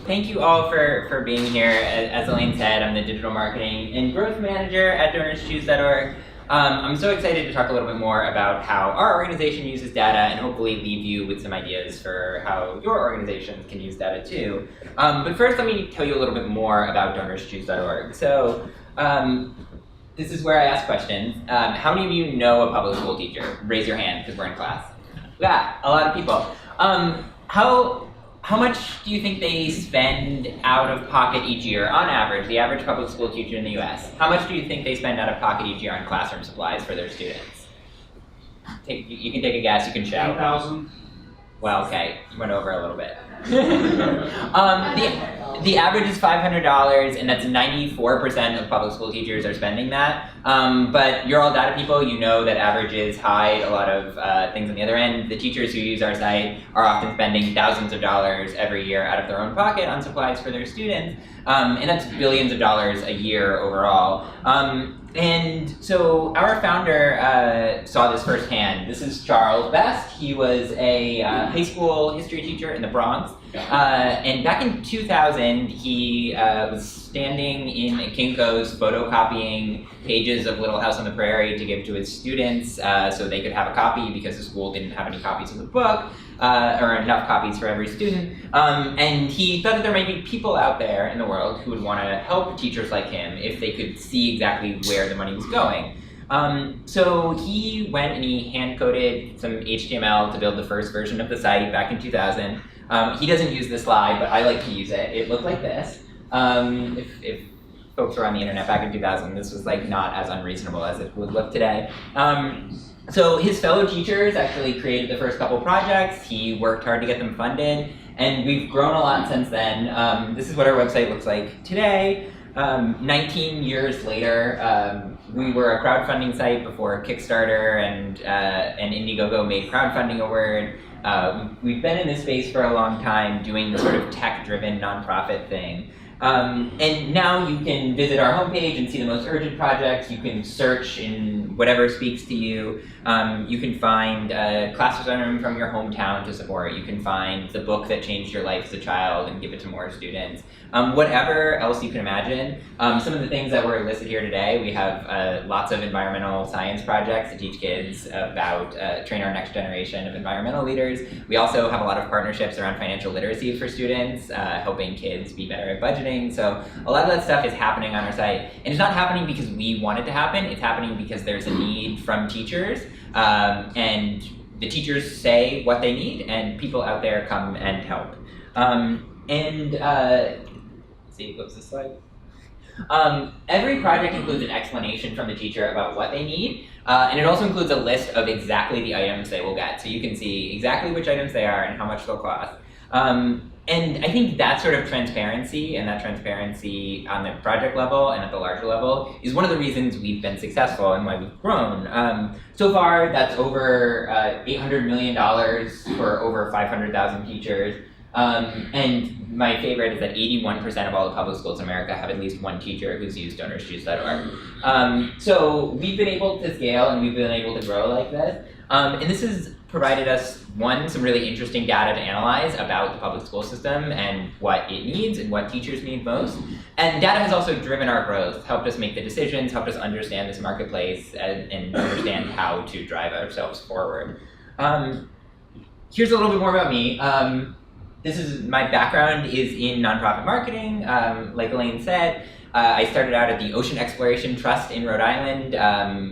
Thank you all for being here. As Elaine said, I'm the digital marketing and growth manager at DonorsChoose.org. I'm so excited to talk a little bit more about how our organization uses data and hopefully leave you with some ideas for how your organizations can use data too. But first, let me tell you a little bit more about DonorsChoose.org. So this is where I ask questions. How many of you know a public school teacher? Raise your hand because we're in class. Yeah, a lot of people. How much do you think they spend out of pocket each year, on average, the average public school teacher in the US? How much do you think they spend out of pocket each year on classroom supplies for their students? You can take a guess, you can shout. 10,000. Well, okay, you went over a little bit. The average is $500, and that's 94% of public school teachers are spending that. But you're all data people, you know that averages hide a lot of things on the other end. The teachers who use our site are often spending thousands of dollars every year out of their own pocket on supplies for their students, and that's billions of dollars a year overall. And so our founder saw this firsthand. This is Charles Best. He was a high school history teacher in the Bronx. And back in 2000, he was standing in Kinko's photocopying pages of Little House on the Prairie to give to his students so they could have a copy because the school didn't have any copies of the book or enough copies for every student. And he thought that there might be people out there in the world who would want to help teachers like him if they could see exactly where the money was going. So he went and he hand-coded some HTML to build the first version of the site back in 2000. He doesn't use this slide, but I like to use it. It looked like this. If folks were on the internet back in 2000, this was like not as unreasonable as it would look today. So his fellow teachers actually created the first couple projects. He worked hard to get them funded, and we've grown a lot since then. This is what our website looks like today. 19 years later, we were a crowdfunding site before Kickstarter and Indiegogo made crowdfunding a word. We've been in this space for a long time doing the sort of tech-driven nonprofit thing. And now you can visit our homepage and see the most urgent projects. You can search in whatever speaks to you. You can find a classroom from your hometown to support. You can find the book that changed your life as a child and give it to more students. Whatever else you can imagine. Some of the things that were listed here today, we have lots of environmental science projects to teach kids about, train our next generation of environmental leaders. We also have a lot of partnerships around financial literacy for students, helping kids be better at budgeting. So a lot of that stuff is happening on our site. And it's not happening because we want it to happen, it's happening because there's a need from teachers, and the teachers say what they need, and people out there come and help. See, what's this slide? Every project includes an explanation from the teacher about what they need, and it also includes a list of exactly the items they will get. So you can see exactly which items they are and how much they'll cost. And I think that sort of transparency, and that transparency on the project level and at the larger level, is one of the reasons we've been successful and why we've grown. So far, that's over $800 million for over 500,000 teachers. And my favorite is that 81% of all the public schools in America have at least one teacher who's used DonorsChoose.org. So we've been able to scale and we've been able to grow like this. And this has provided us, one, some really interesting data to analyze about the public school system and what it needs and what teachers need most. And data has also driven our growth, helped us make the decisions, helped us understand this marketplace and understand how to drive ourselves forward. Here's a little bit more about me. This is my background is in nonprofit marketing. Like Elaine said, I started out at the Ocean Exploration Trust in Rhode Island,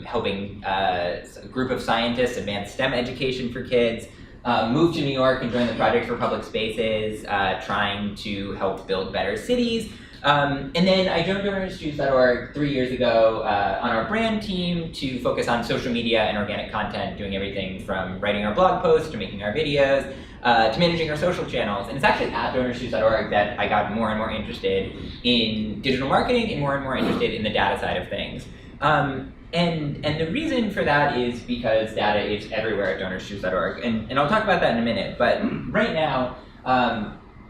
helping a group of scientists advance STEM education for kids. Moved to New York and joined the Project for Public Spaces, trying to help build better cities. And then I joined DonorsChoose.org 3 years ago on our brand team to focus on social media and organic content, doing everything from writing our blog posts to making our videos, to managing our social channels. And it's actually at DonorsChoose.org that I got more and more interested in digital marketing and more interested in the data side of things. And the reason for that is because data is everywhere at DonorsChoose.org. And I'll talk about that in a minute, but right now,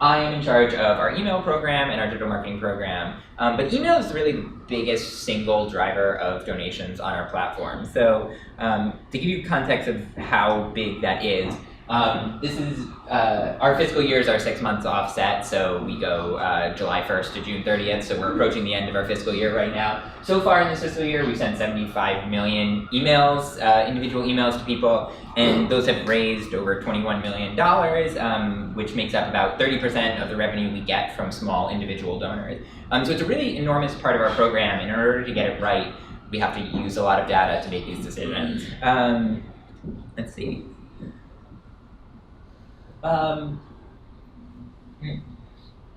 I am in charge of our email program and our digital marketing program. But email is really the biggest single driver of donations on our platform. So to give you context of how big that is, This is, our fiscal years are 6 months offset, so we go July 1st to June 30th, so we're approaching the end of our fiscal year right now. So far in this fiscal year, we've sent 75 million emails, individual emails to people, and those have raised over $21 million, which makes up about 30% of the revenue we get from small individual donors. So it's a really enormous part of our program. In order to get it right, we have to use a lot of data to make these decisions. Let's see.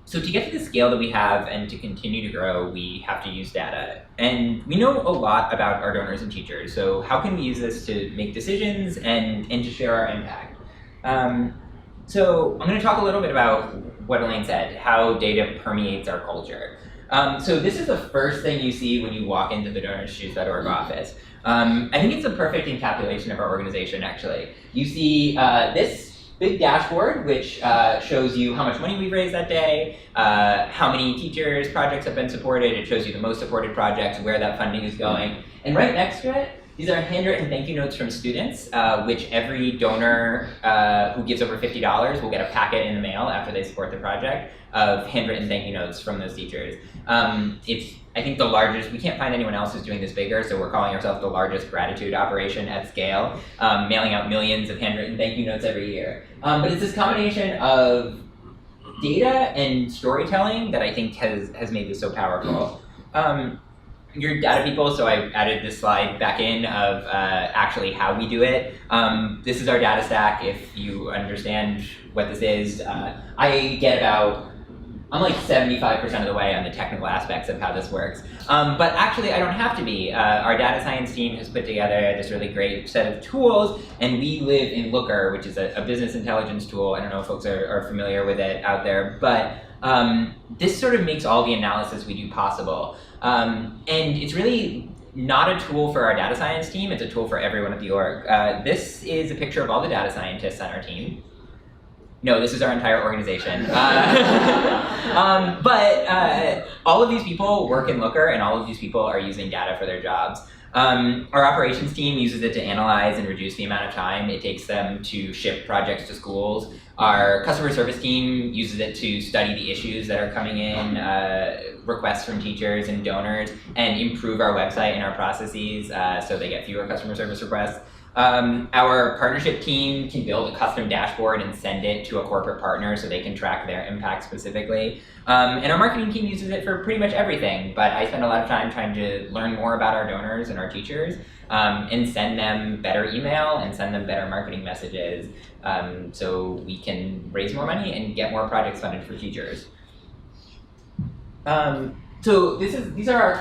So to get to the scale that we have and to continue to grow, we have to use data. And we know a lot about our donors and teachers, so how can we use this to make decisions and to share our impact? So I'm going to talk a little bit about what Elaine said, how data permeates our culture. So this is the first thing you see when you walk into the DonorsChoose.org office. I think it's a perfect encapsulation of our organization, actually. You see this big dashboard, which shows you how much money we've raised that day, how many teachers, projects have been supported. It shows you the most supported projects, where that funding is going. And right next to it, these are handwritten thank you notes from students, which every donor who gives over $50 will get a packet in the mail after they support the project of handwritten thank you notes from those teachers. It's, I think, the largest. We can't find anyone else who's doing this bigger, so we're calling ourselves the largest gratitude operation at scale, mailing out millions of handwritten thank you notes every year. But it's this combination of data and storytelling that I think has made this so powerful. You're data people, so I added this slide back in of actually how we do it. This is our data stack. If you understand what this is, I get about, I'm like 75% of the way on the technical aspects of how this works. But actually, I don't have to be. Our data science team has put together this really great set of tools, and we live in Looker, which is a business intelligence tool. I don't know if folks are familiar with it out there, but this sort of makes all the analysis we do possible. And it's really not a tool for our data science team, it's a tool for everyone at the org. This is a picture of all the data scientists on our team. No, this is our entire organization. But all of these people work in Looker, and all of these people are using data for their jobs. Our operations team uses it to analyze and reduce the amount of time it takes them to ship projects to schools. Our customer service team uses it to study the issues that are coming in, requests from teachers and donors, and improve our website and our processes so they get fewer customer service requests. Our partnership team can build a custom dashboard and send it to a corporate partner so they can track their impact specifically. And our marketing team uses it for pretty much everything, but I spend a lot of time trying to learn more about our donors and our teachers and send them better email and send them better marketing messages so we can raise more money and get more projects funded for teachers. So these are our,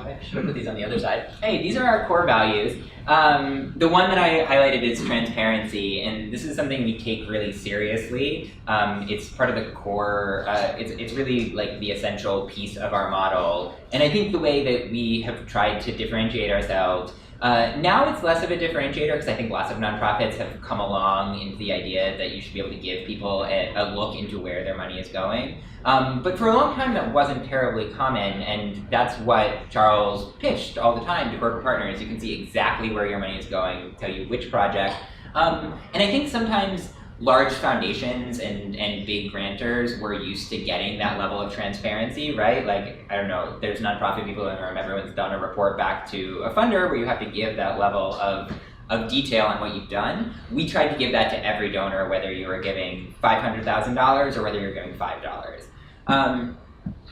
I should have put these on the other side. Hey, these are our core values. The one that I highlighted is transparency, and this is something we take really seriously. It's part of the core, it's really like the essential piece of our model. And I think the way that we have tried to differentiate ourselves, now it's less of a differentiator because I think lots of nonprofits have come along into the idea that you should be able to give people a look into where their money is going. But for a long time that wasn't terribly common, and that's what Charles pitched all the time to corporate partners. You can see exactly where your money is going, tell you which project. And I think sometimes large foundations and big grantors were used to getting that level of transparency, right? Like, I don't know, there's nonprofit people in the room, everyone's done a report back to a funder where you have to give that level of detail on what you've done. We tried to give that to every donor, whether you were giving $500,000 or whether you're giving $5.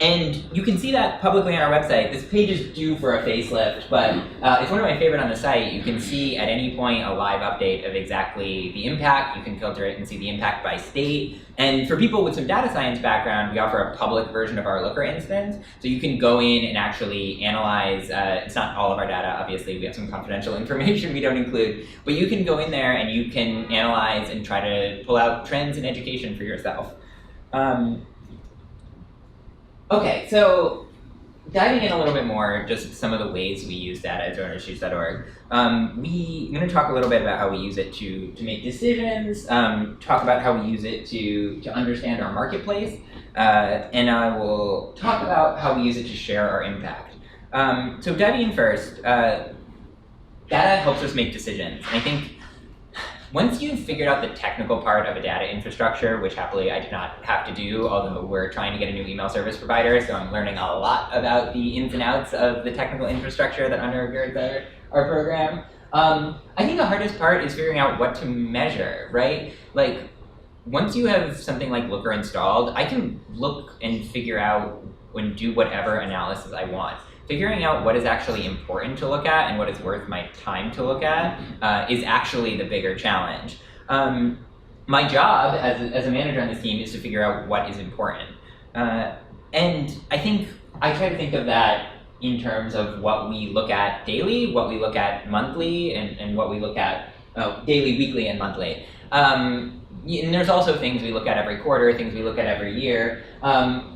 And you can see that publicly on our website. This page is due for a facelift, but it's one of my favorite on the site. You can see at any point a live update of exactly the impact. You can filter it and see the impact by state. And for people with some data science background, we offer a public version of our Looker instance. So you can go in and actually analyze, it's not all of our data, obviously. We have some confidential information we don't include. But you can go in there and you can analyze and try to pull out trends in education for yourself. Okay, so diving in a little bit more, just some of the ways we use data at DonorsChoose.org. I'm going to talk a little bit about how we use it to make decisions, talk about how we use it to understand our marketplace, and I will talk about how we use it to share our impact. So diving in first, data helps us make decisions. And I think once you've figured out the technical part of a data infrastructure, which happily I did not have to do, although we're trying to get a new email service provider, so I'm learning a lot about the ins and outs of the technical infrastructure that undergirds our program. I think the hardest part is figuring out what to measure, right? Like, once you have something like Looker installed, I can look and figure out and do whatever analysis I want. Figuring out what is actually important to look at and what is worth my time to look at is actually the bigger challenge. My job as a manager on this team is to figure out what is important. And I think I try to think of that in terms of what we look at daily, what we look at monthly, and what we look at daily, weekly, and monthly. And there's also things we look at every quarter, things we look at every year.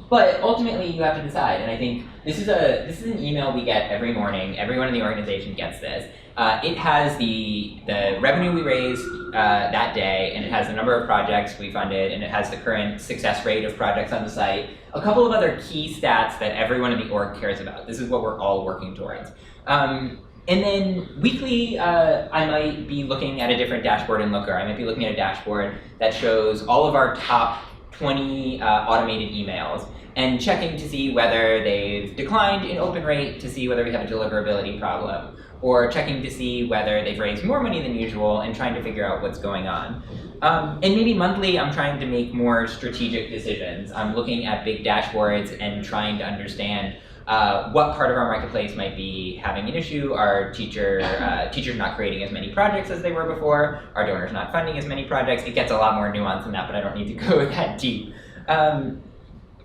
But ultimately, you have to decide. And I think this is an email we get every morning. Everyone in the organization gets this. It has the revenue we raised that day, and it has the number of projects we funded, and it has the current success rate of projects on the site. A couple of other key stats that everyone in the org cares about. This is what we're all working towards. And then weekly, I might be looking at a different dashboard in Looker. I might be looking at a dashboard that shows all of our top 20 automated emails and checking to see whether they've declined in open rate, to see whether we have a deliverability problem, or checking to see whether they've raised more money than usual and trying to figure out what's going on. And maybe monthly, I'm trying to make more strategic decisions. I'm looking at big dashboards and trying to understand what part of our marketplace might be having an issue. Are teachers not creating as many projects as they were before? Are donors not funding as many projects? It gets a lot more nuanced than that, but I don't need to go that deep.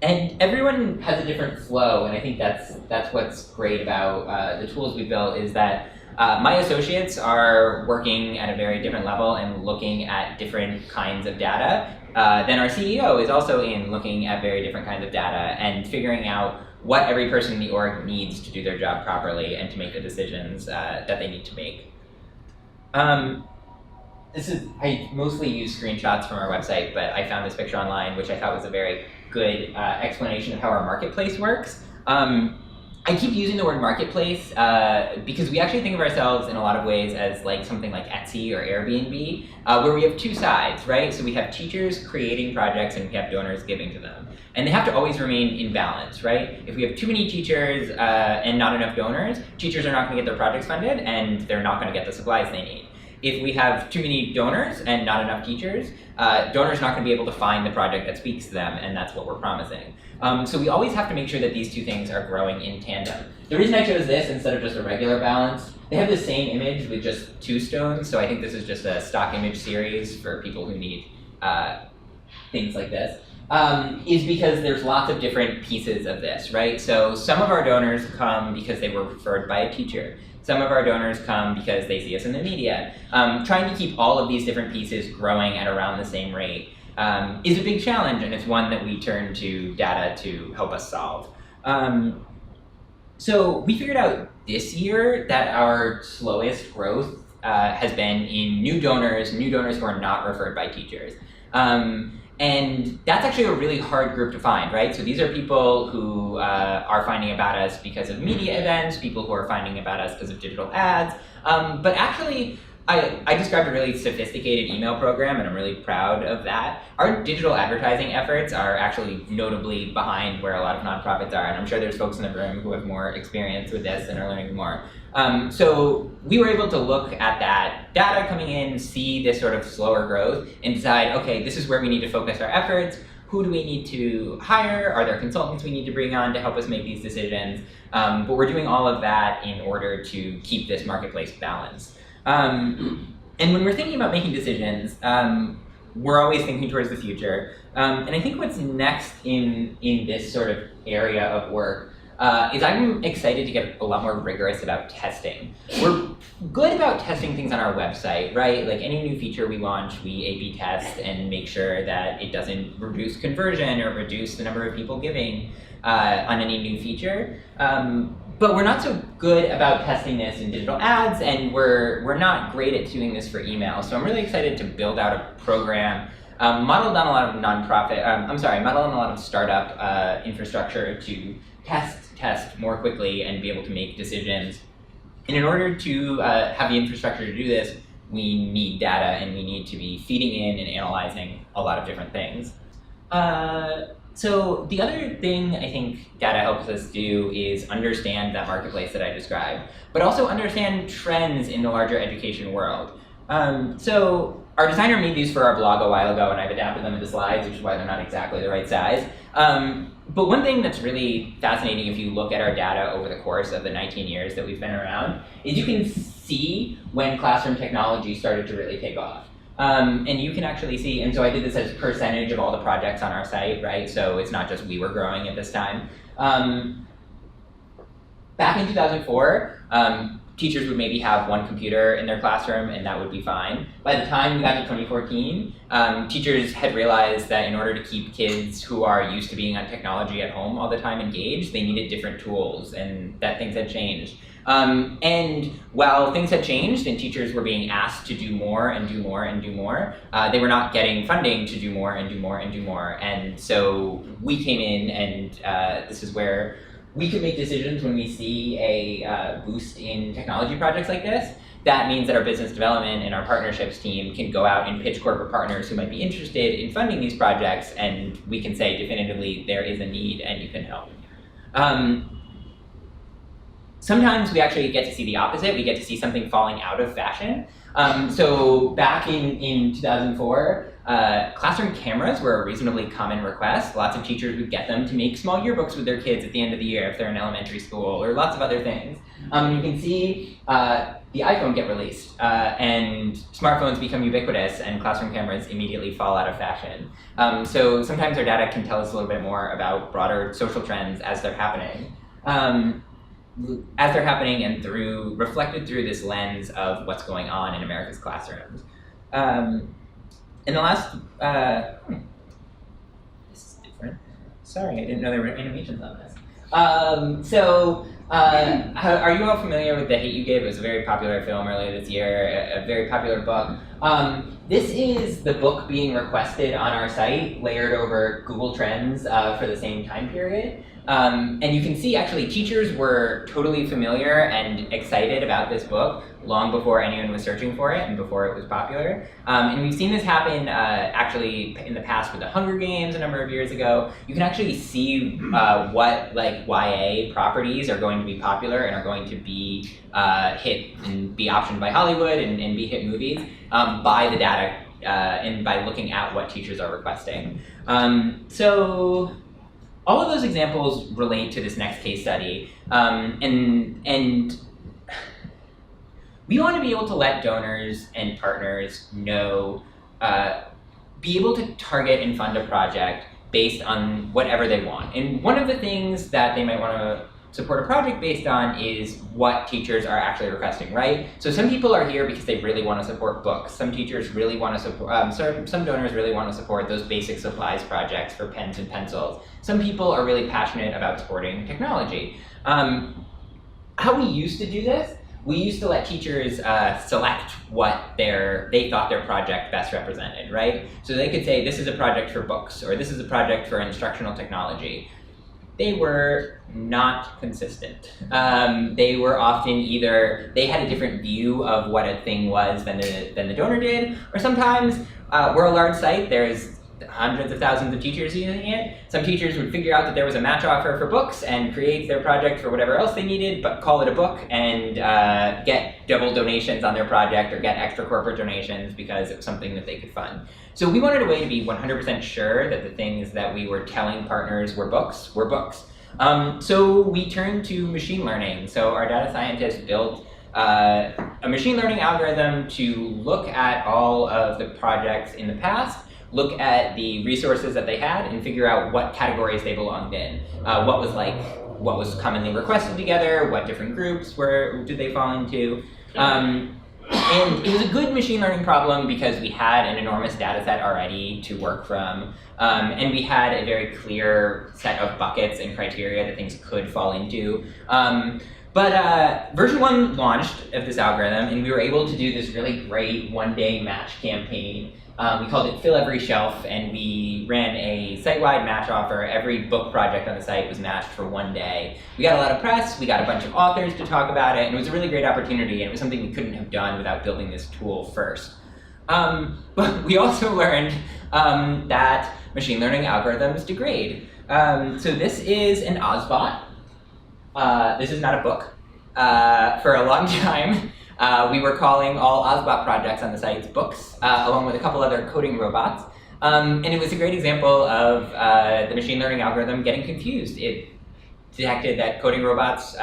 And everyone has a different flow, and I think that's what's great about the tools we built, is that my associates are working at a very different level and looking at different kinds of data. Then our CEO is also looking at very different kinds of data and figuring out what every person in the org needs to do their job properly and to make the decisions that they need to make. I mostly use screenshots from our website, but I found this picture online, which I thought was a very good explanation of how our marketplace works. I keep using the word marketplace because we actually think of ourselves in a lot of ways as like something like Etsy or Airbnb, where we have two sides, right? So we have teachers creating projects and we have donors giving to them. And they have to always remain in balance, right? If we have too many teachers and not enough donors, teachers are not going to get their projects funded and they're not going to get the supplies they need. If we have too many donors and not enough teachers, donors are not going to be able to find the project that speaks to them, and that's what we're promising. So we always have to make sure that these two things are growing in tandem. The reason I chose this instead of just a regular balance, they have the same image with just two stones, so I think this is just a stock image series for people who need things like this, is because there's lots of different pieces of this, right? So some of our donors come because they were referred by a teacher. Some of our donors come because they see us in the media. Trying to keep all of these different pieces growing at around the same rate is a big challenge, and it's one that we turn to data to help us solve. So we figured out this year that our slowest growth has been in new donors who are not referred by teachers. And that's actually a really hard group to find, right? So these are people who are finding about us because of media events, people who are finding about us because of digital ads. But actually, I described a really sophisticated email program, and I'm really proud of that. Our digital advertising efforts are actually notably behind where a lot of nonprofits are, and I'm sure there's folks in the room who have more experience with this and are learning more. So we were able to look at that data coming in, see this sort of slower growth, and decide, okay, this is where we need to focus our efforts. Who do we need to hire? Are there consultants we need to bring on to help us make these decisions? But we're doing all of that in order to keep this marketplace balanced. And when we're thinking about making decisions, we're always thinking towards the future. And I think what's next in this sort of area of work is I'm excited to get a lot more rigorous about testing. We're good about testing things on our website, right? Like any new feature we launch, we A/B test and make sure that it doesn't reduce conversion or reduce the number of people giving on any new feature. But we're not so good about testing this in digital ads, and we're not great at doing this for email. So I'm really excited to build out a program modeled on a lot of modeled on a lot of startup infrastructure to test more quickly and be able to make decisions. And in order to have the infrastructure to do this, we need data and we need to be feeding in and analyzing a lot of different things. So the other thing I think data helps us do is understand that marketplace that I described, but also understand trends in the larger education world. So our designer made these for our blog a while ago, and I've adapted them into slides, which is why they're not exactly the right size. But one thing that's really fascinating if you look at our data over the course of the 19 years that we've been around is you can see when classroom technology started to really take off. And you can actually see, and so I did this as percentage of all the projects on our site, right? So it's not just we were growing at this time. Back in 2004, teachers would maybe have one computer in their classroom and that would be fine. By the time we got to 2014, teachers had realized that in order to keep kids who are used to being on technology at home all the time engaged, they needed different tools and that things had changed. And while things had changed and teachers were being asked to do more and do more and do more, they were not getting funding to do more and do more and do more. And so we came in and this is where we can make decisions when we see a boost in technology projects like this. That means that our business development and our partnerships team can go out and pitch corporate partners who might be interested in funding these projects, and we can say definitively there is a need and you can help. Sometimes we actually get to see the opposite. We get to see something falling out of fashion. So back in 2004, classroom cameras were a reasonably common request. Lots of teachers would get them to make small yearbooks with their kids at the end of the year if they're in elementary school, or lots of other things. You can see the iPhone get released, and smartphones become ubiquitous, and classroom cameras immediately fall out of fashion. So sometimes our data can tell us a little bit more about broader social trends as they're happening. And reflected through this lens of what's going on in America's classrooms. In the last, this is different. Sorry, I didn't know there were animations on this. Are you all familiar with The Hate U Give? It was a very popular film earlier this year, a very popular book. This is the book being requested on our site, layered over Google Trends for the same time period. And you can see actually teachers were totally familiar and excited about this book long before anyone was searching for it and before it was popular. And we've seen this happen actually in the past with the Hunger Games a number of years ago. You can actually see what like YA properties are going to be popular and are going to be hit and be optioned by Hollywood and be hit movies by the data and by looking at what teachers are requesting. So all of those examples relate to this next case study, and we want to be able to let donors and partners know, be able to target and fund a project based on whatever they want. And one of the things that they might want to support a project based on is what teachers are actually requesting, right? So some people are here because they really want to support books. Some teachers really want to support, some donors really want to support those basic supplies projects for pens and pencils. Some people are really passionate about supporting technology. How we used to do this, we used to let teachers select what they thought their project best represented, right? So they could say, this is a project for books, or this is a project for instructional technology. They were not consistent. They were often either, they had a different view of what a thing was than the donor did, or sometimes we're a large site, there's hundreds of thousands of teachers using it. Some teachers would figure out that there was a match offer for books and create their project for whatever else they needed, but call it a book and get double donations on their project or get extra corporate donations because it was something that they could fund. So we wanted a way to be 100% sure that the things that we were telling partners were books were books. So we turned to machine learning. So our data scientists built a machine learning algorithm to look at all of the projects in the past, look at the resources that they had, and figure out what categories they belonged in. What was commonly requested together, what different groups did they fall into. And it was a good machine learning problem because we had an enormous data set already to work from, and we had a very clear set of buckets and criteria that things could fall into. But version 1 launched of this algorithm, and we were able to do this really great one-day match campaign We called it Fill Every Shelf, and we ran a site-wide match offer. Every book project on the site was matched for one day. We got a lot of press, we got a bunch of authors to talk about it, and it was a really great opportunity, and it was something we couldn't have done without building this tool first. But we also learned that machine learning algorithms degrade. So this is an Ozbot. This is not a book. For a long time, we were calling all Ozbot projects on the site's books, along with a couple other coding robots. And it was a great example of the machine learning algorithm getting confused. It detected that coding robots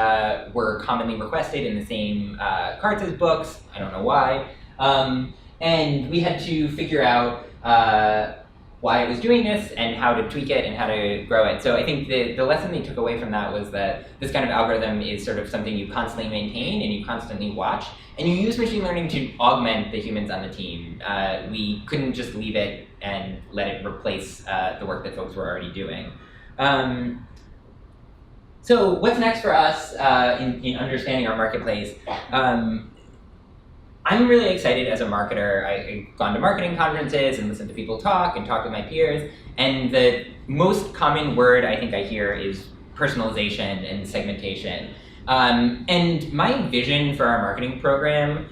were commonly requested in the same carts as books. I don't know why. And we had to figure out why it was doing this and how to tweak it and how to grow it. So I think the lesson they took away from that was that this kind of algorithm is sort of something you constantly maintain and you constantly watch, and you use machine learning to augment the humans on the team. We couldn't just leave it and let it replace the work that folks were already doing. So what's next for us in understanding our marketplace? I'm really excited as a marketer. I've gone to marketing conferences and listened to people talk and talk with my peers, and the most common word I think I hear is personalization and segmentation. And my vision for our marketing program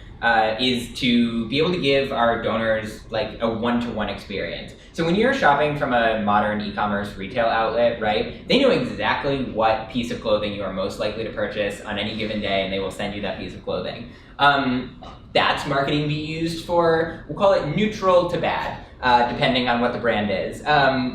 is to be able to give our donors like a one-to-one experience. So when you're shopping from a modern e-commerce retail outlet, right, they know exactly what piece of clothing you are most likely to purchase on any given day, and they will send you that piece of clothing. That's marketing to be used for, we'll call it neutral to bad, depending on what the brand is.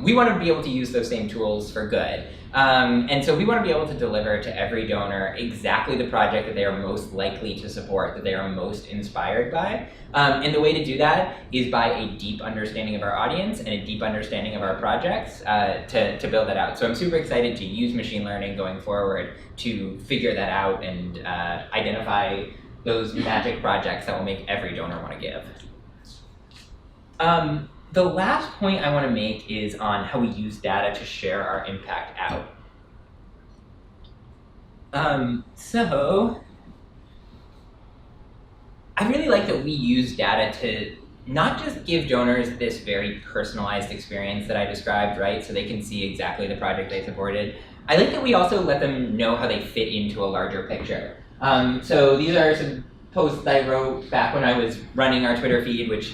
We want to be able to use those same tools for good. And so we want to be able to deliver to every donor exactly the project that they are most likely to support, that they are most inspired by. And the way to do that is by a deep understanding of our audience and a deep understanding of our projects to build that out. So I'm super excited to use machine learning going forward to figure that out and identify those magic projects that will make every donor want to give. The last point I want to make is on how we use data to share our impact out. So I really like that we use data to not just give donors this very personalized experience that I described, right, so they can see exactly the project they supported. I like that we also let them know how they fit into a larger picture. So these are some posts I wrote back when I was running our Twitter feed, which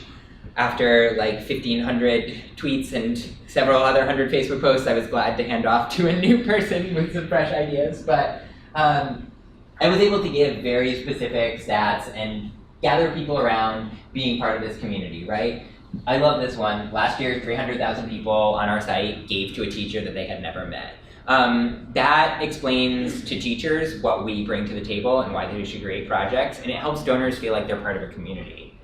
after like 1,500 tweets and several other 100 Facebook posts, I was glad to hand off to a new person with some fresh ideas. But I was able to give very specific stats and gather people around being part of this community, right? I love this one. Last year, 300,000 people on our site gave to a teacher that they had never met. That explains to teachers what we bring to the table and why they should create projects, and it helps donors feel like they're part of a community.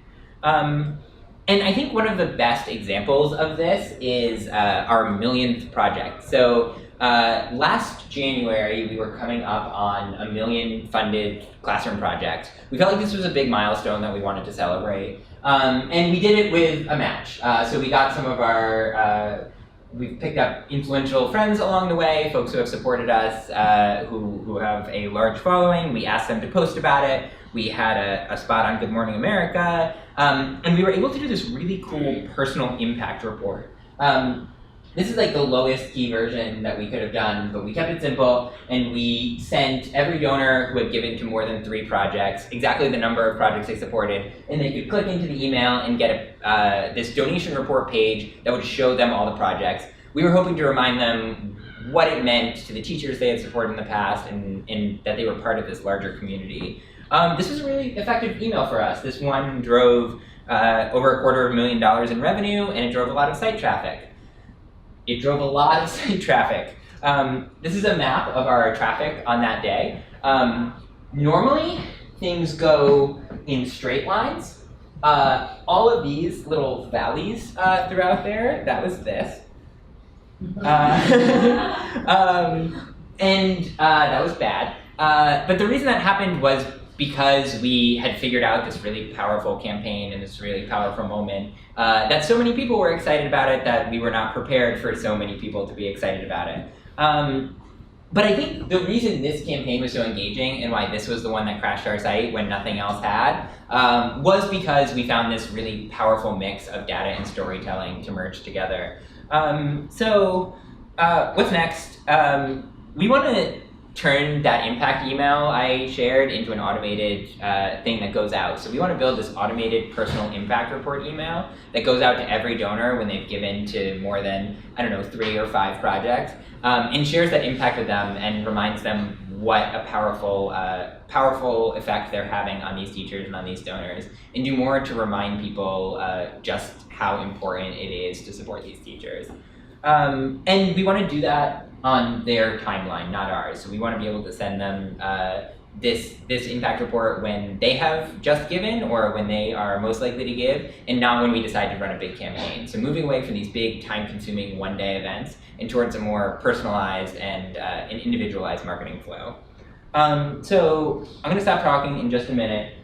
And I think one of the best examples of this is our millionth project. So last January, we were coming up on 1 million funded classroom projects. We felt like this was a big milestone that we wanted to celebrate. And we did it with a match. So we got some of our we've picked up influential friends along the way, folks who have supported us, who have a large following. We asked them to post about it. We had a spot on Good Morning America. And we were able to do this really cool personal impact report. This is like the lowest key version that we could have done, but we kept it simple, and we sent every donor who had given to more than 3 projects exactly the number of projects they supported, and they could click into the email and get this donation report page that would show them all the projects. We were hoping to remind them what it meant to the teachers they had supported in the past and that they were part of this larger community. This was a really effective email for us. This one drove over $250,000 in revenue, and it drove a lot of site traffic. It drove a lot of site traffic. This is a map of our traffic on that day. Normally, things go in straight lines. All of these little valleys throughout there, that was this. And that was bad. But the reason that happened was because we had figured out this really powerful campaign and this really powerful moment that so many people were excited about it that we were not prepared for so many people to be excited about it. But I think the reason this campaign was so engaging and why this was the one that crashed our site when nothing else had was because we found this really powerful mix of data and storytelling to merge together. What's next? We want to turn that impact email I shared into an automated thing that goes out. So we want to build this automated personal impact report email that goes out to every donor when they've given to more than, 3 or 5 projects, and shares that impact with them and reminds them what a powerful effect they're having on these teachers and on these donors, and do more to remind people just how important it is to support these teachers. And we want to do that on their timeline, not ours. So we want to be able to send them this impact report when they have just given or when they are most likely to give, and not when we decide to run a big campaign. So moving away from these big time-consuming one-day events and towards a more personalized and an individualized marketing flow. So I'm going to stop talking in just a minute.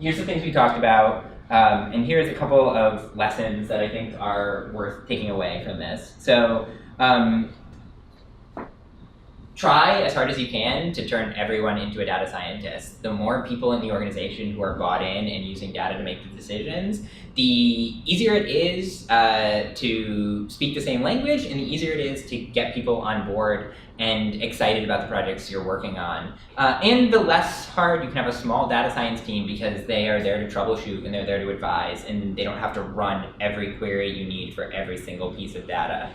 Here's the things we talked about. And here's a couple of lessons that I think are worth taking away from this. So try as hard as you can to turn everyone into a data scientist. The more people in the organization who are bought in and using data to make the decisions, the easier it is to speak the same language, and the easier it is to get people on board and excited about the projects you're working on. And the less hard you can have a small data science team, because they are there to troubleshoot and they're there to advise, and they don't have to run every query you need for every single piece of data.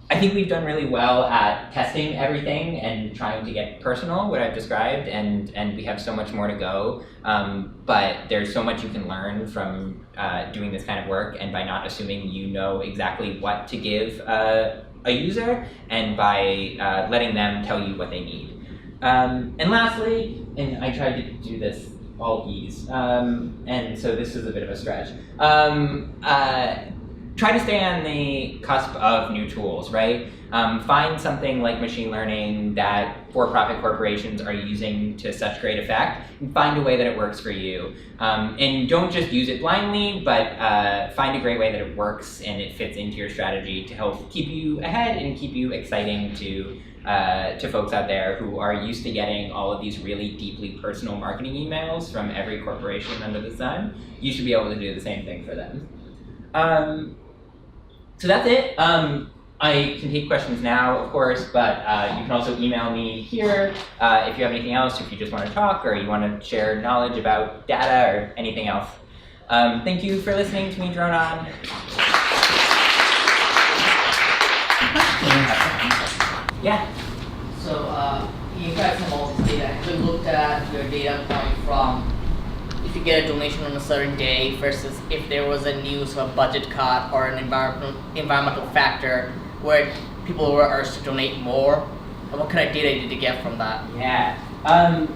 I think we've done really well at testing everything and trying to get personal, what I've described, and we have so much more to go. But there's so much you can learn from doing this kind of work, and by not assuming you know exactly what to give a user, and by letting them tell you what they need. And lastly, and I tried to do this all ease, and so this is a bit of a stretch. Try to stay on the cusp of new tools, right? Find something like machine learning that for-profit corporations are using to such great effect, and find a way that it works for you. And don't just use it blindly, but find a great way that it works and it fits into your strategy to help keep you ahead and keep you exciting to folks out there who are used to getting all of these really deeply personal marketing emails from every corporation under the sun. You should be able to do the same thing for them. So that's it. I can take questions now, of course, but you can also email me here if you have anything else, if you just want to talk or you want to share knowledge about data or anything else. Thank you for listening to me drone on. Yeah. So you guys have all this data. Have you looked at your data point from if you get a donation on a certain day versus if there was a news or a budget cut or an environmental factor where people were urged to donate more? And what kind of data did you get from that? Yeah.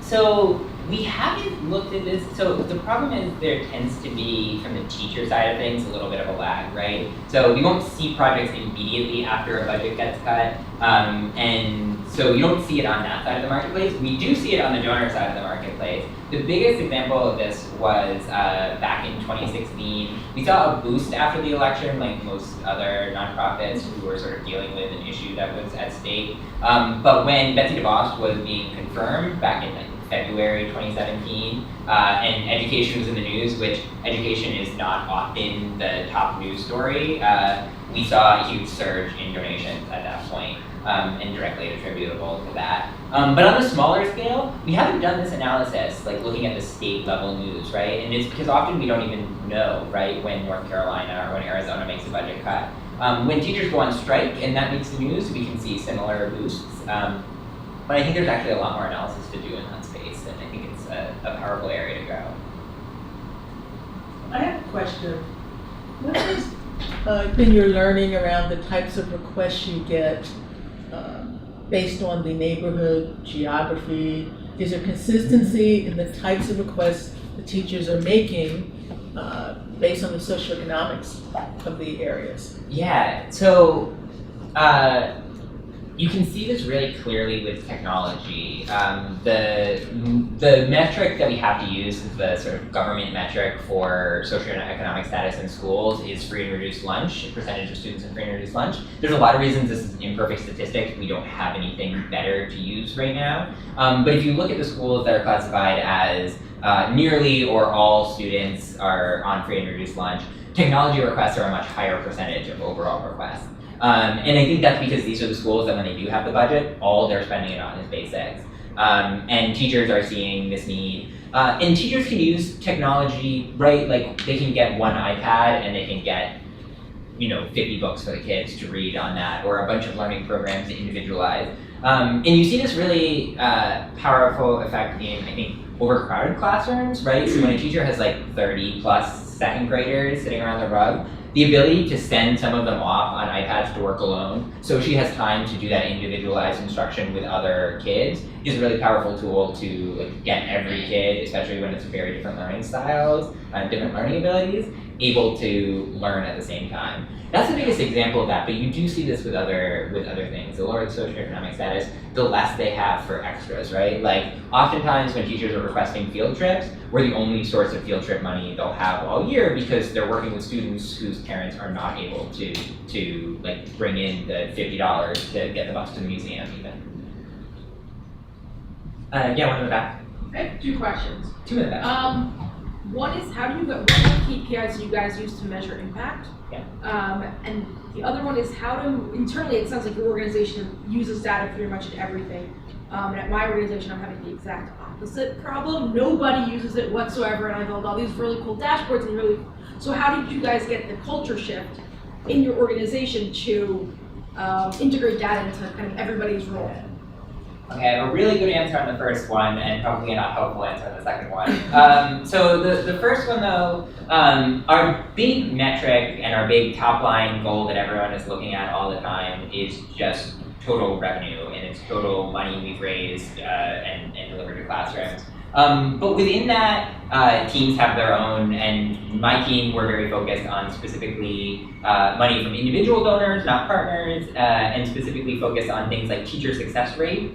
So we haven't looked at this. So the problem is there tends to be, from the teacher side of things, a little bit of a lag, right? So we won't see projects immediately after a budget gets cut. And so you don't see it on that side of the marketplace. We do see it on the donor side of the marketplace. The biggest example of this was back in 2016. We saw a boost after the election, like most other nonprofits who were sort of dealing with an issue that was at stake. But when Betsy DeVos was being confirmed back in February 2017, and education was in the news, which education is not often the top news story, we saw a huge surge in donations at that point, and directly attributable to that. But on a smaller scale, we haven't done this analysis, like looking at the state level news, right? And it's because often we don't even know, right, when North Carolina or when Arizona makes a budget cut. When teachers go on strike and that makes the news, we can see similar boosts. But I think there's actually a lot more analysis to do in that space, and I think it's a powerful area to go. I have a question. What has been your learning around the types of requests you get based on the neighborhood geography? Is there consistency in the types of requests the teachers are making based on the socioeconomics of the areas? Yeah, so you can see this really clearly with technology. The metric that we have to use is the sort of government metric for socioeconomic status in schools is free and reduced lunch, percentage of students in free and reduced lunch. There's a lot of reasons this is an imperfect statistic. We don't have anything better to use right now. But if you look at the schools that are classified as nearly or all students are on free and reduced lunch, technology requests are a much higher percentage of overall requests. And I think that's because these are the schools that when they do have the budget, all they're spending it on is basics. And teachers are seeing this need. And teachers can use technology, right? Like they can get one iPad and they can get, 50 books for the kids to read on that, or a bunch of learning programs to individualize. And you see this really powerful effect in, I think, overcrowded classrooms, right? So when a teacher has like 30 plus second graders sitting around the rug, the ability to send some of them off on iPads to work alone, so she has time to do that individualized instruction with other kids, is a really powerful tool to get every kid, especially when it's very different learning styles, different learning abilities, able to learn at the same time. That's the biggest example of that, but you do see this with other things. The lower the socioeconomic status, the less they have for extras, right? Like, oftentimes when teachers are requesting field trips, we're the only source of field trip money they'll have all year because they're working with students whose parents are not able to bring in the $50 to get the bus to the museum even. Yeah, one in the back. I have 2 questions. 2 in the back. One is, what are the KPIs you guys use to measure impact? Yeah. And the other one is internally, it sounds like your organization uses data pretty much in everything. And at my organization, I'm having the exact opposite problem. Nobody uses it whatsoever, and I build all these really cool dashboards so how did you guys get the culture shift in your organization to integrate data into kind of everybody's role? Okay, I have a really good answer on the first one and probably a not helpful answer on the second one. So the first one though, our big metric and our big top line goal that everyone is looking at all the time is just total revenue, and it's total money we've raised and delivered to classrooms. But within that, teams have their own, and my team, we're very focused on specifically money from individual donors, not partners, and specifically focused on things like teacher success rate.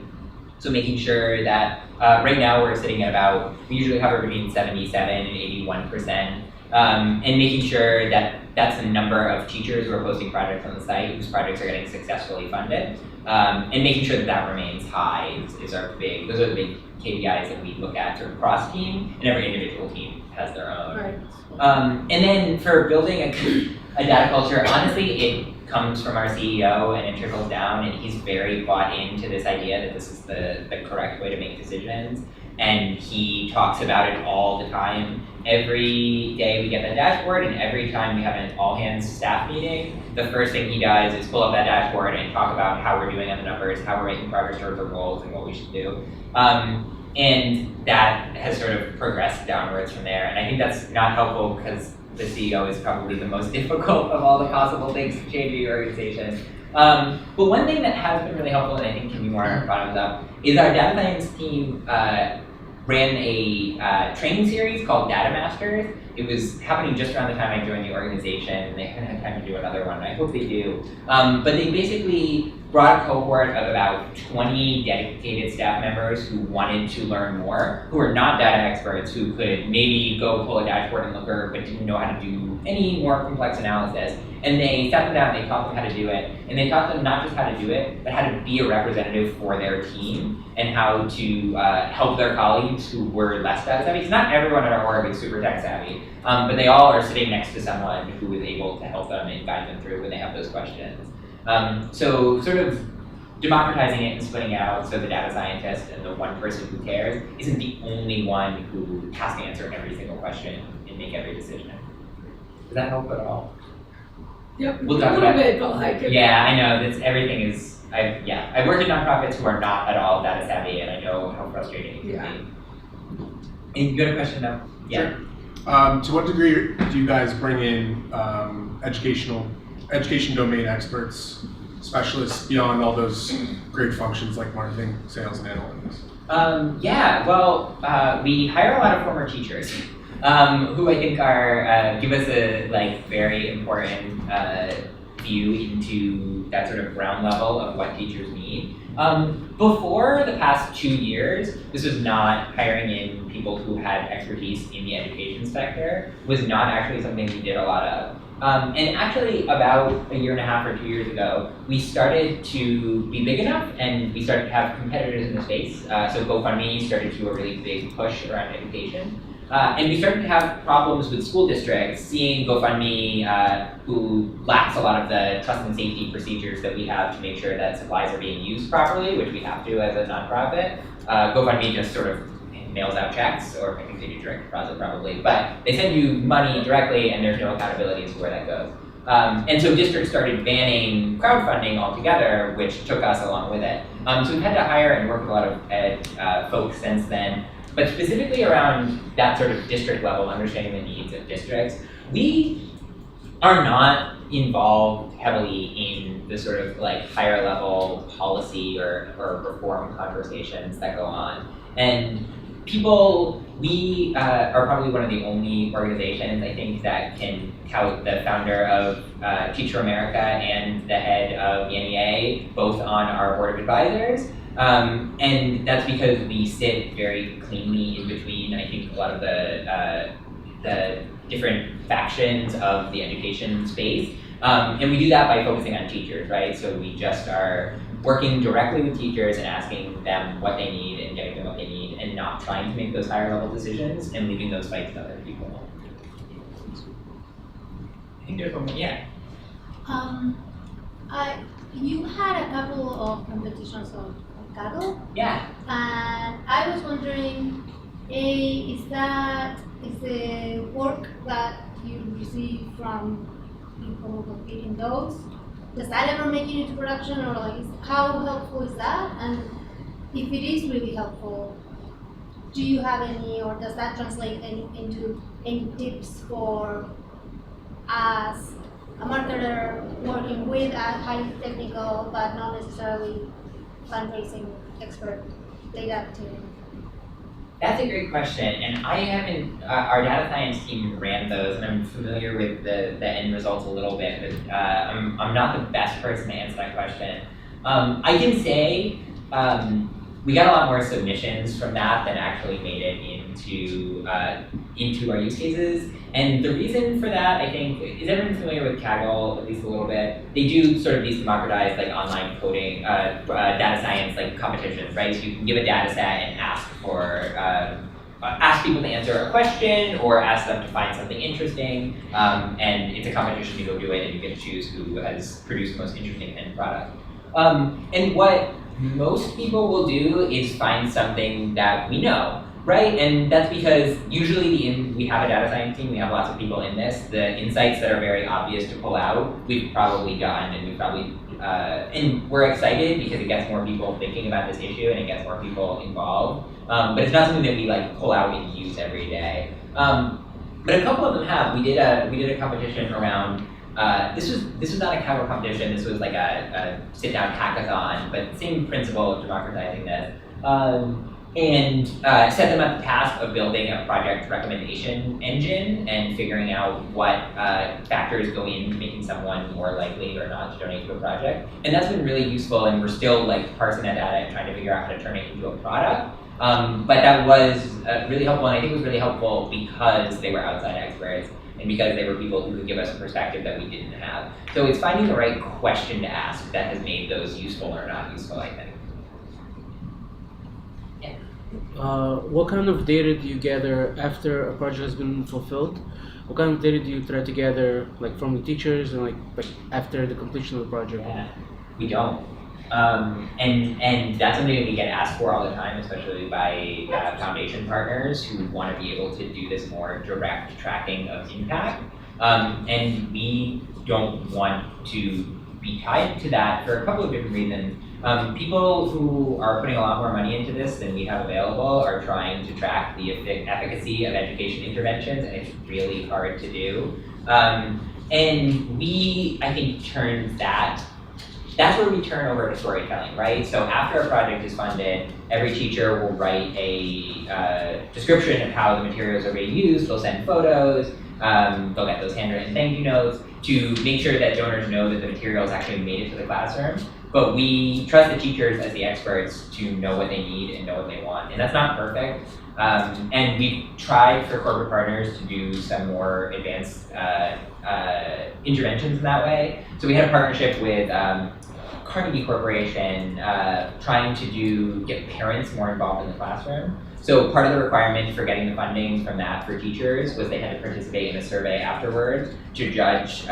So making sure that right now we're sitting at about, we usually hover between 77 and 81%, and making sure that that's the number of teachers who are posting projects on the site whose projects are getting successfully funded, and making sure that that remains high is our those are the big KPIs that we look at sort of cross team, and every individual team has their own. Right. And then for building a data culture, honestly, it comes from our CEO and it trickles down, and he's very bought into this idea that this is the correct way to make decisions, and he talks about it all the time. Every day we get the dashboard, and every time we have an all-hands staff meeting, the first thing he does is pull up that dashboard and talk about how we're doing on the numbers, how we're making progress towards our goals, and what we should do. And that has sort of progressed downwards from there, and I think that's not helpful because the CEO is probably the most difficult of all the possible things to change in your organization. But one thing that has been really helpful, and I think can be more bottoms up, is our data science team ran a training series called Data Masters. It was happening just around the time I joined the organization, and they haven't had time to do another one, and I hope they do. But they basically brought a cohort of about 20 dedicated staff members who wanted to learn more, who were not data experts, who could maybe go pull a dashboard in Looker, but didn't know how to do any more complex analysis. And they sat them down, they taught them how to do it, and they taught them not just how to do it, but how to be a representative for their team, and how to help their colleagues who were less data savvy. Because not everyone in our org is super tech savvy, but they all are sitting next to someone who is able to help them and guide them through when they have those questions. So sort of democratizing it and splitting out so the data scientist and the one person who cares isn't the only one who has to answer every single question and make every decision. Does that help at all? Yep, We'll talk a little about bit, but like... Yeah, I know, everything is, I've worked in nonprofits who are not at all data savvy, and I know how frustrating it can be. And you got a question now? Yeah. Sure. To what degree do you guys bring in education domain experts, specialists beyond all those great functions like marketing, sales, and analytics? We hire a lot of former teachers who I think are give us a very important few into that sort of ground level of what teachers need. Before the past 2 years, this was not hiring in people who had expertise in the education sector, was not actually something we did a lot of. And actually about 1.5 years or 2 years ago, we started to be big enough and we started to have competitors in the space. So GoFundMe started to do a really big push around education. And we started to have problems with school districts seeing GoFundMe, who lacks a lot of the trust and safety procedures that we have to make sure that supplies are being used properly, which we have to as a nonprofit. GoFundMe just sort of mails out checks, or I think they do direct deposit probably, but they send you money directly and there's no accountability as to where that goes. And so districts started banning crowdfunding altogether, which took us along with it. So we've had to hire and work with a lot of ed folks since then. But specifically around that sort of district level, understanding the needs of districts, we are not involved heavily in the sort of like higher level policy or reform conversations that go on. And we are probably one of the only organizations, I think, that can tout the founder of Teacher America and the head of the NEA, both on our board of advisors. And that's because we sit very cleanly in between, I think, a lot of the different factions of the education space. And we do that by focusing on teachers, right? So we just are working directly with teachers and asking them what they need and getting them what they need, and not trying to make those higher level decisions and leaving those fights to other people. I think there's one more, yeah. You had a couple of competitions of Kaggle. Yeah. And I was wondering, is the work that you receive from people who compete in those, does that ever make it into production, or like how helpful is that? And if it is really helpful, do you have any, or does that translate into any tips for as a marketer working with a highly technical but not necessarily fundraising expert data team? That's a great question, and I haven't, our data science team ran those, and I'm familiar with the end results a little bit, but I'm not the best person to answer that question. I can say we got a lot more submissions from that than actually made it into our use cases. And the reason for that, I think, is everyone familiar with Kaggle, at least a little bit? They do sort of these democratized like online coding, data science like competitions, right? So you can give a data set and ask people to answer a question or ask them to find something interesting. And it's a competition, you go do it and you get to choose who has produced the most interesting end product. And what most people will do is find something that we know, right? And that's because usually we have a data science team, we have lots of people in this. The insights that are very obvious to pull out, we've probably done, and we've probably, and we're excited because it gets more people thinking about this issue and it gets more people involved. But it's not something that we like pull out and use every day. But a couple of them have. We did a competition around. This was not a Kaggle competition. This was like a sit-down hackathon, but same principle of democratizing this. And set them at the task of building a project recommendation engine and figuring out what factors go into making someone more likely or not to donate to a project. And that's been really useful, and we're still like parsing that data and trying to figure out how to turn it into a product. But that was really helpful, and I think it was really helpful because they were outside experts and because they were people who could give us a perspective that we didn't have. So it's finding the right question to ask that has made those useful or not useful, I think. What kind of data do you gather after a project has been fulfilled? What kind of data do you try to gather, like from the teachers and like after the completion of the project? Yeah, we don't. And that's something that we get asked for all the time, especially by foundation partners who want to be able to do this more direct tracking of impact. And we don't want to be tied to that for a couple of different reasons. People who are putting a lot more money into this than we have available are trying to track the efficacy of education interventions, and it's really hard to do. And we, I think, that's where we turn over to storytelling, right? So after a project is funded, every teacher will write a description of how the materials are being used. They'll send photos, They'll get those handwritten thank you notes to make sure that donors know that the materials actually made it to the classroom. But we trust the teachers as the experts to know what they need and know what they want. And that's not perfect. And we've tried for corporate partners to do some more advanced interventions in that way. So we had a partnership with Carnegie Corporation trying to get parents more involved in the classroom. So part of the requirement for getting the funding from that for teachers was they had to participate in a survey afterwards to judge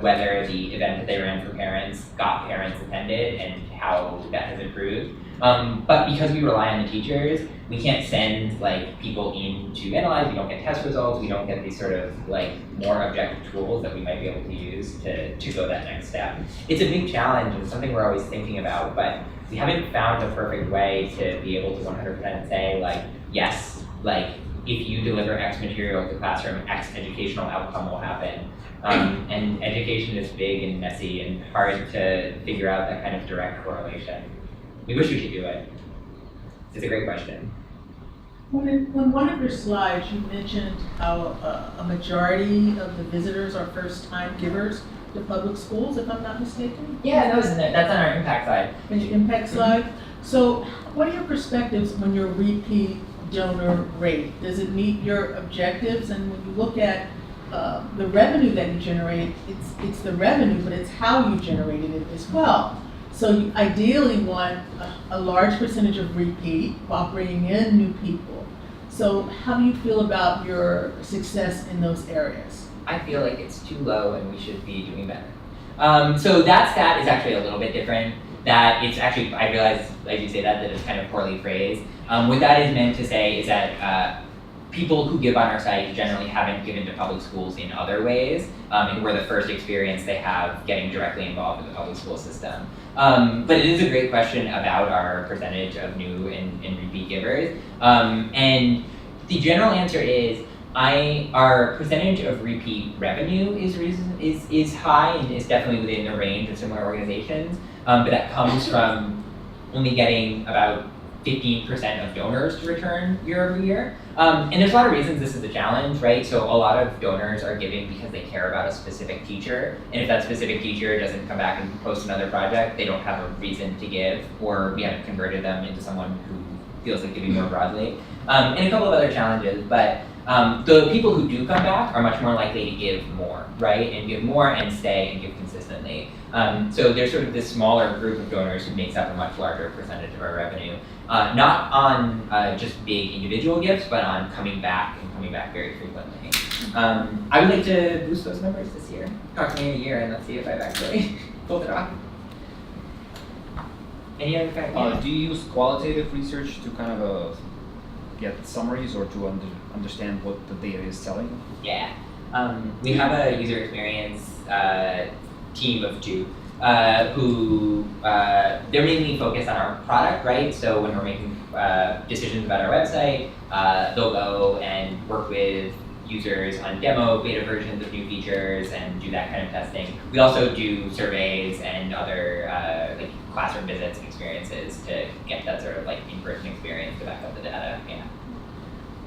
whether the event that they ran for parents got parents attended and how that has improved. But because we rely on the teachers, we can't send like people in to analyze. We don't get test results. We don't get these sort of like more objective tools that we might be able to use to go that next step. It's a big challenge and something we're always thinking about, but we haven't found a perfect way to be able to 100% say like, yes, like if you deliver X material to the classroom, X educational outcome will happen. And education is big and messy and hard to figure out that kind of direct correlation. We wish we could do it. It's a great question. On one of your slides, you mentioned how a majority of the visitors are first-time givers to public schools, if I'm not mistaken? Yeah, that was in there. That's on our impact side. In the impact slide. So what are your perspectives on your repeat donor rate? Does it meet your objectives? And when you look at the revenue that you generate, it's the revenue, but it's how you generated it as well. So you ideally want a large percentage of repeat while bringing in new people. So how do you feel about your success in those areas? I feel like it's too low and we should be doing better. So that stat is actually a little bit different. That it's actually, I realize as you say that it's kind of poorly phrased. What that is meant to say is that people who give on our site generally haven't given to public schools in other ways, and we're the first experience they have getting directly involved in the public school system. But it is a great question about our percentage of new and repeat givers. And the general answer is, our percentage of repeat revenue is high and is definitely within the range of similar organizations, but that comes from only getting about 15% of donors to return year over year. And there's a lot of reasons this is a challenge, right? So a lot of donors are giving because they care about a specific teacher, and if that specific teacher doesn't come back and post another project, they don't have a reason to give, or we haven't converted them into someone who feels like giving more broadly. And a couple of other challenges, but the people who do come back are much more likely to give more, right? And give more and stay and give consistently. So there's sort of this smaller group of donors who makes up a much larger percentage of our revenue. Not on just big individual gifts, but on coming back and coming back very frequently. I would like to boost those numbers this year. Talk to me in a year and let's see if I've actually pulled it off. Any other kind of do you use qualitative research to kind of get summaries or to understand what the data is telling? Yeah. We have a user experience team of two who they're mainly focused on our product, right? So when we're making decisions about our website, they'll go and work with users on demo, beta versions of new features and do that kind of testing. We also do surveys and other like classroom visits and experiences to get that sort of like in-person experience to back up the data. Yeah.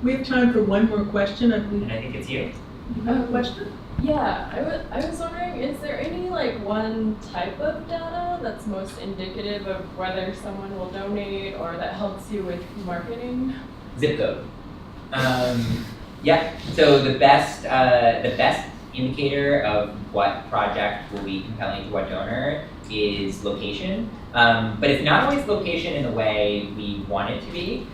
We have time for one more question, I believe. And I think it's you. You have a question? Yeah, I was wondering, is there any like one type of data that's most indicative of whether someone will donate or that helps you with marketing? Zip code. Yeah. So the best indicator of what project will be compelling to what donor is location. But it's not always location in the way we want it to be.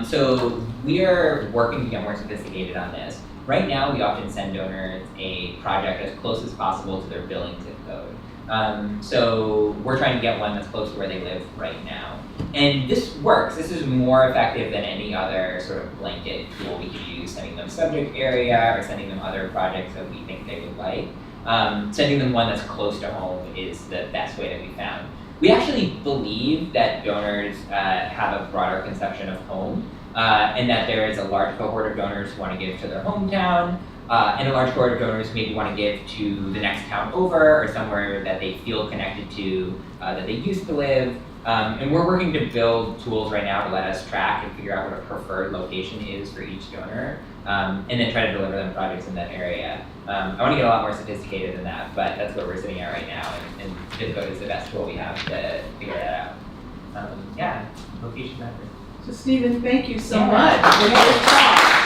So we are working to get more sophisticated on this. Right now, we often send donors a project as close as possible to their billing zip code. So we're trying to get one that's close to where they live right now. And this works. This is more effective than any other sort of blanket tool we could use, sending them subject area or sending them other projects that we think they would like. Sending them one that's close to home is the best way that we found. We actually believe that donors have a broader conception of home, and that there is a large cohort of donors who want to give to their hometown, and a large cohort of donors who maybe want to give to the next town over or somewhere that they feel connected to, that they used to live. And we're working to build tools right now to let us track and figure out what a preferred location is for each donor, and then try to deliver them projects in that area. I want to get a lot more sophisticated than that, but that's what we're sitting at right now, and zip code is the best tool we have to figure that out. Yeah, location mapper. So Stephen, thank you so Yeah. much for your talk.